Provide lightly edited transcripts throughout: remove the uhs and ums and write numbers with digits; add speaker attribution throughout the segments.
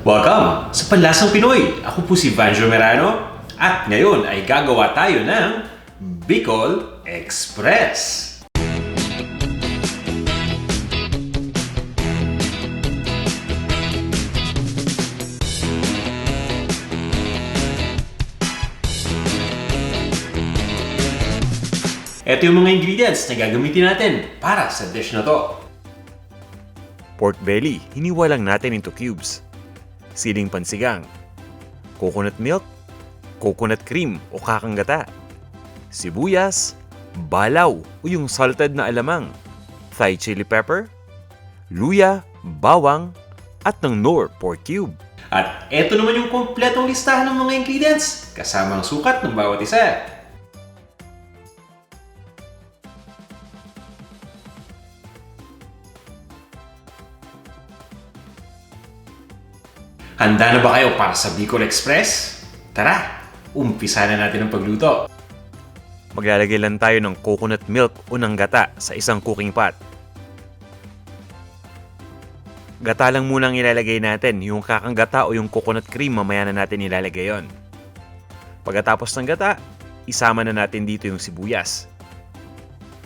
Speaker 1: Welcome sa Panlasang Pinoy! Ako po si Vanjo Merano at ngayon ay gagawa tayo ng Bicol Express. Ito yung mga ingredients na gagamitin natin para sa dish na to.
Speaker 2: Pork belly, hiniwa lang natin into cubes. Siling pansigang, coconut milk, coconut cream o kakanggata, sibuyas, balaw o yung salted na alamang, Thai chili pepper, luya, bawang, at ng Knorr pork cube.
Speaker 1: At eto naman yung kompletong listahan ng mga ingredients kasama ang sukat ng bawat isa. Handa na ba kayo para sa Bicol Express? Tara, umpisa na natin ang pagluto.
Speaker 2: Maglalagay lang tayo ng coconut milk o ng gata sa isang cooking pot. Gata lang munang ilalagay natin, yung kakanggata o yung coconut cream mamaya na natin ilalagay yon. Pagkatapos ng gata, isama na natin dito yung sibuyas.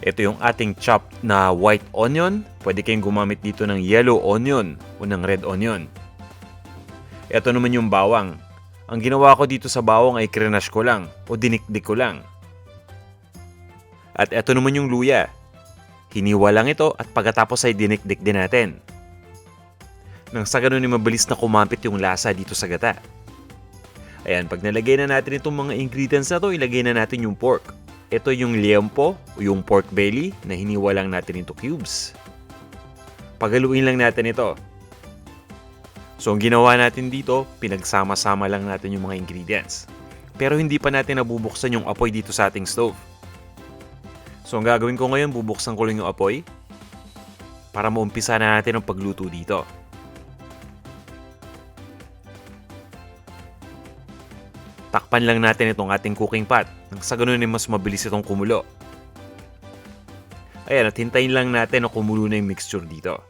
Speaker 2: Ito yung ating chopped na white onion. Pwede kayong gumamit dito ng yellow onion o ng red onion. Ito naman yung bawang. Ang ginawa ko dito sa bawang ay krinash ko lang o dinikdik ko lang. At ito naman yung luya. Hiniwa lang ito at pagkatapos ay dinikdik din natin. Nang sa ganun ay mabilis na kumapit yung lasa dito sa gata. Ayan, pag nalagay na natin itong mga ingredients na to, ilagay na natin yung pork. Ito yung liempo o yung pork belly na hiniwa lang natin into cubes. Paghaluin lang natin ito. So, ang ginawa natin dito, pinagsama-sama lang natin yung mga ingredients. Pero hindi pa natin nabubuksan yung apoy dito sa ating stove. So, ang gagawin ko ngayon, bubuksan ko lang yung apoy para maumpisa na natin ang pagluto dito. Takpan lang natin itong ating cooking pot. Nang sa ganun ay mas mabilis itong kumulo. Ayan, at hintayin lang natin na kumulo na yung mixture dito.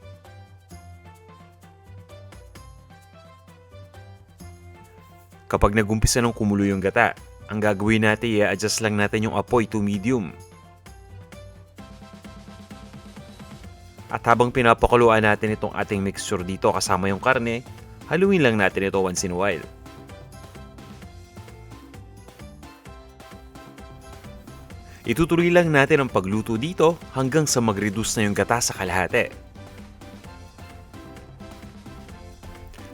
Speaker 2: Kapag nagumpisa ng kumulo yung gata, ang gagawin natin, i-adjust lang natin yung apoy to medium. At habang pinapakuluan natin itong ating mixture dito kasama yung karne, haluin lang natin ito once in a while. Itutuloy lang natin ang pagluto dito hanggang sa mag-reduce na yung gata sa kalahati.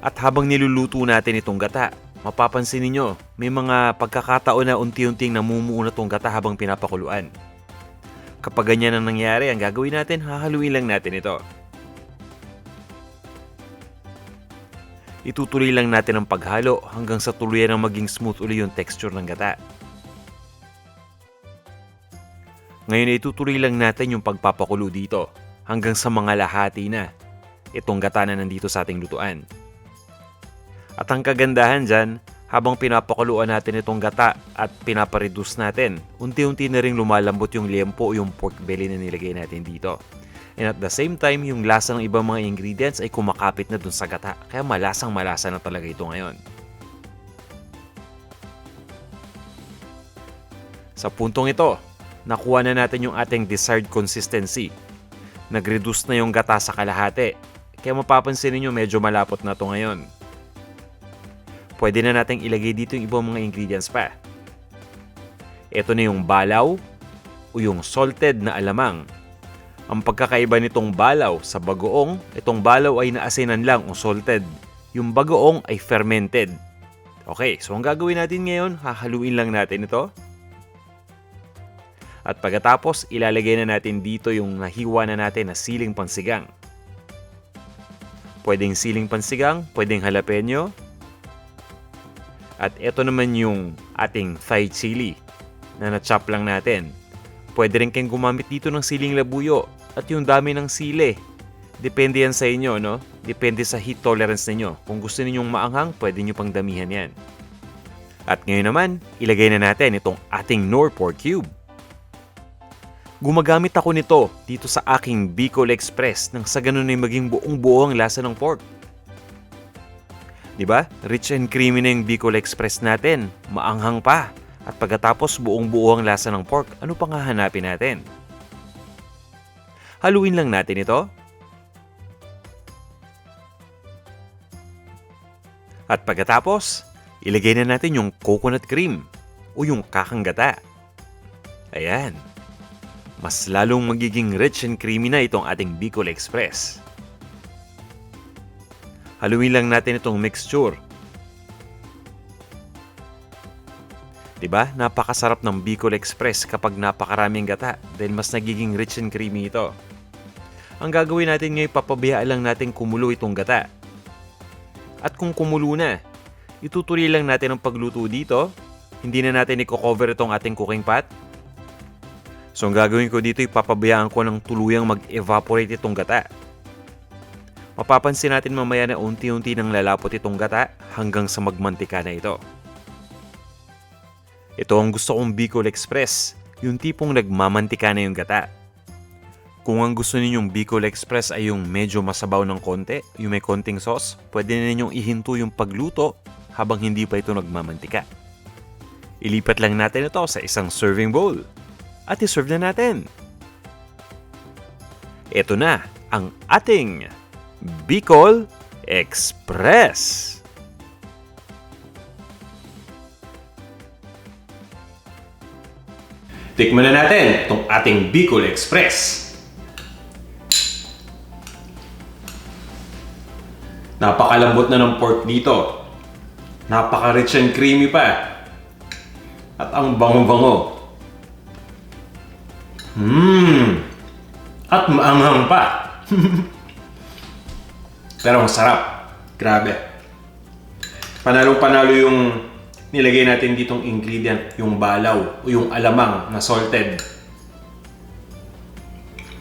Speaker 2: At habang niluluto natin itong gata, mapapansin ninyo, may mga pagkakataon na unti-unting namumuo na itong gata habang pinapakuluan. Kapag ganyan ang nangyari, ang gagawin natin, hahaluin lang natin ito. Itutuloy lang natin ang paghalo hanggang sa tuluyan na maging smooth uli yung texture ng gata. Ngayon itutuloy lang natin yung pagpapakulo dito hanggang sa mga lahati na itong gata na nandito sa ating lutuan. At ang kagandahan dyan, habang pinapakuluan natin itong gata at pinapareduce natin, unti-unti na rin lumalambot yung liempo o yung pork belly na nilagay natin dito. And at the same time, yung lasa ng ibang mga ingredients ay kumakapit na dun sa gata. Kaya malasang-malasa na talaga ito ngayon. Sa puntong ito, nakuha na natin yung ating desired consistency. Nag-reduce na yung gata sa kalahati. Kaya mapapansin niyo medyo malapot na ito ngayon. Pwede na nating ilagay dito yung ibang mga ingredients pa. Ito na yung balaw o yung salted na alamang. Ang pagkakaiba nitong balaw sa bagoong, itong balaw ay naasinan lang o salted. Yung bagoong ay fermented. Okay, so ang gagawin natin ngayon, hahaluin lang natin ito. At pagkatapos, ilalagay na natin dito yung nahiwa na natin na siling pansigang. Pwedeng siling pansigang, pwedeng jalapeno. At ito naman yung ating Thai chili na na-chop lang natin. Pwede rin kayong gumamit dito ng siling labuyo at yung dami ng sili. Depende yan sa inyo, no? Depende sa heat tolerance ninyo. Kung gusto ninyong maanghang, pwede nyo pang damihan yan. At ngayon naman, ilagay na natin itong ating Knorr pork cube. Gumagamit ako nito dito sa aking Bicol Express nang sa ganun ay maging buong-buo ang lasa ng pork. Diba? Rich and creamy na yung Bicol Express natin. Maanghang pa. At pagkatapos buong-buo ang lasa ng pork, ano pang hahanapin natin? Haluin lang natin ito. At pagkatapos, ilagay na natin yung coconut cream o yung kakang gata. Ayan. Mas lalong magiging rich and creamy na itong ating Bicol Express. Haluin lang natin itong mixture. Diba? Napakasarap ng Bicol Express kapag napakaraming gata dahil mas nagiging rich and creamy ito. Ang gagawin natin ngayon, papabayaan lang natin kumulo itong gata. At kung kumulo na, itutuloy lang natin ang pagluto dito. Hindi na natin i-cover itong ating cooking pot. So ang gagawin ko dito, ipapabayaan ko ng tuluyang mag-evaporate itong gata. Mapapansin natin mamaya na unti-unti nang lalapot itong gata hanggang sa magmantika na ito. Ito ang gusto kong Bicol Express, yung tipong nagmamantika na yung gata. Kung ang gusto ninyong Bicol Express ay yung medyo masabaw ng konti, yung may konting sauce, pwede na ninyong ihinto yung pagluto habang hindi pa ito nagmamantika. Ilipat lang natin ito sa isang serving bowl at iserve na natin. Ito na ang ating Bicol Express.
Speaker 1: Tikman na natin itong ating Bicol Express. Napakalambot na ng pork dito. Napaka-rich and creamy pa. At ang bango-bango. At maanghang pa. Pero ang sarap. Grabe. Panalong-panalo yung nilagay natin ditong ingredient, yung balaw o yung alamang na salted.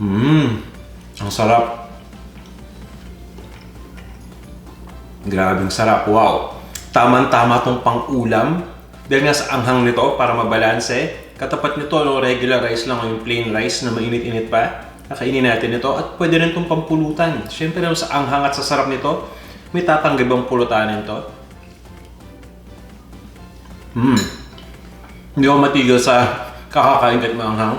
Speaker 1: Ang sarap. Grabing sarap. Wow. Tama-tama tong pang-ulam. Dahil nga sa anghang nito, para mabalanse. Katapat nito, regular rice lang o yung plain rice na mainit-init pa. Nakainin natin ito at pwede rin itong pampulutan. Siyempre sa anghang at sa sarap nito, may tatanggap ang pulutanin ito. Hindi ako matigil sa kakakain kahit maanghang.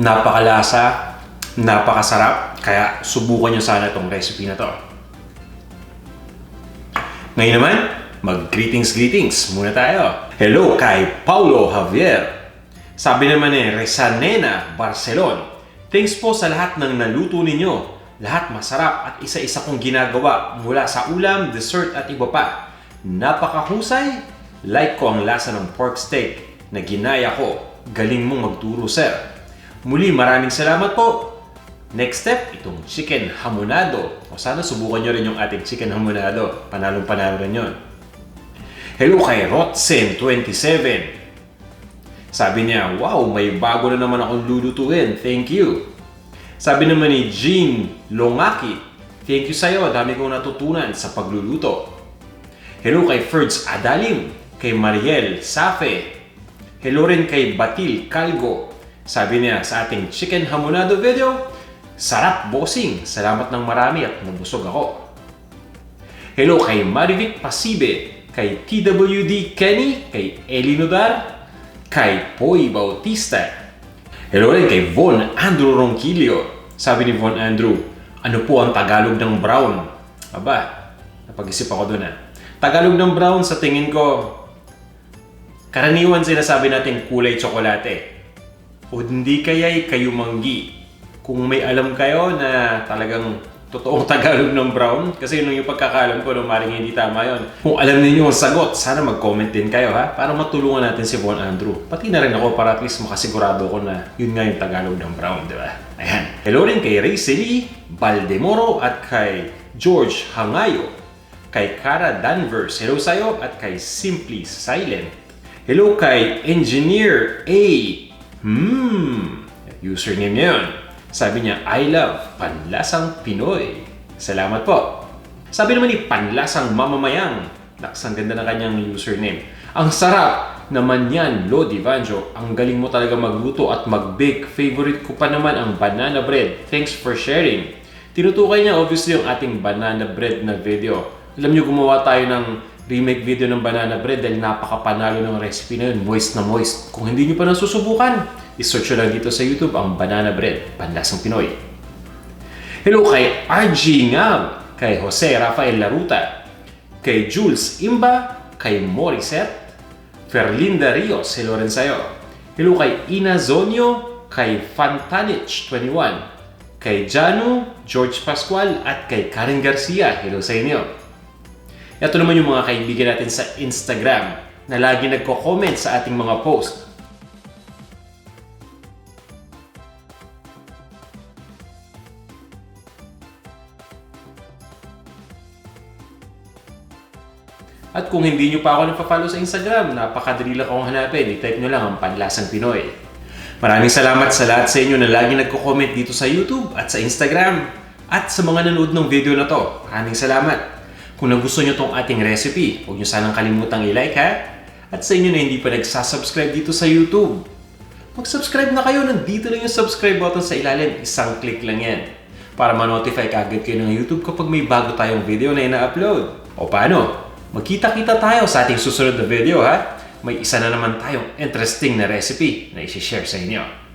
Speaker 1: Napakalasa, napakasarap, kaya subukan nyo sana itong recipe na to. Ngayon naman, mag-greetings muna tayo. Hello kay Paulo Javier. Sabi naman Resanena Barcelon, thanks po sa lahat ng naluto ninyo. Lahat masarap at isa-isa kong ginagawa mula sa ulam, dessert at iba pa. Napakahusay! Like ko ang lasa ng pork steak na ginaya ko. Galing mong magturo, sir. Muli, maraming salamat po. Next step, itong chicken hamonado. O sana subukan nyo rin yung ating chicken hamonado. Panalong-panalo rin yun. Hello kay Rotsen27. Sabi niya, wow, may bago na naman akong lulutuin. Thank you. Sabi naman ni Jean Longaki, thank you sa'yo. Dami kong natutunan sa pagluluto. Hello kay Ferds Adalim, kay Mariel Safe. Hello rin kay Batil Calgo. Sabi niya sa ating chicken hamonado video, sarap bossing. Salamat ng marami at nabusog ako. Hello kay Marivic Pasibe, kay TWD Kenny, kay Elinodar, kay Poy Bautista. Hello rin kay Von Andrew Ronquillo. Sabi ni Von Andrew, ano po ang Tagalog ng brown? Aba, napag-isip ako doon Tagalog ng brown sa tingin ko, karaniwan sinasabi natin kulay tsokolate. O hindi kaya'y kayumanggi. Kung may alam kayo na talagang totoong Tagalog ng brown, kasi yun yung pagkakalam ko nung maring hindi tama yun. Kung alam niyo ang sagot, sana mag-comment din kayo para matulungan natin si Von Andrew. Pati na rin ako para at least makasigurado ko na yun nga yung Tagalog ng brown, di ba? Ayan. Hello rin kay Raycely Baldemoro at kay George Hangayo, kay Cara Danvers, hello sa'yo, at kay Simply Silent. Hello kay Engineer A. Username niya yun. Sabi niya, I love Panlasang Pinoy. Salamat po. Sabi naman ni Panlasang Mamamayang, ang ganda ng kanyang username. Ang sarap naman yan, Lodi Vanjo. Ang galing mo talaga magluto at mag-bake. Favorite ko pa naman ang banana bread. Thanks for sharing. Tinutukoy niya obviously yung ating banana bread na video. Alam niyo, gumawa tayo ng remake video ng banana bread dahil napakapanalo ng recipe na yun, moist na moist. Kung hindi niyo pa nasusubukan, isearch lang dito sa YouTube ang banana bread, Panlasang Pinoy. Hello kay RG Ngam, kay Jose Rafael Laruta, kay Jules Imba, kay Morissette, Ferlinda Rios, hello rin sa'yo. Hello kay Ina Zonio, kay Fantanich 21, kay Janu, George Pascual, at kay Karen Garcia, hello sa inyo. Ito naman yung mga kaibigan natin sa Instagram na lagi nagko-comment sa ating mga post. At kung hindi nyo pa ako napapollow sa Instagram, napakadali lang akong hanapin. I-type nyo lang ang Panlasang Pinoy. Maraming salamat sa lahat sa inyo na lagi nagko-comment dito sa YouTube at sa Instagram. At sa mga nanood ng video na to, maraming salamat. Kung nagustuhan nyo tong ating recipe, huwag nyo sanang kalimutang i-like ha. At sa inyo na hindi pa nagsasubscribe dito sa YouTube, mag-subscribe na kayo. Nandito lang yung subscribe button sa ilalim. Isang click lang yan. Para ma-notify kaagad kayo ng YouTube kapag may bago tayong video na ina-upload. O paano? Magkita-kita tayo sa ating susunod na video ha. May isa na naman tayong interesting na recipe na i-share sa inyo.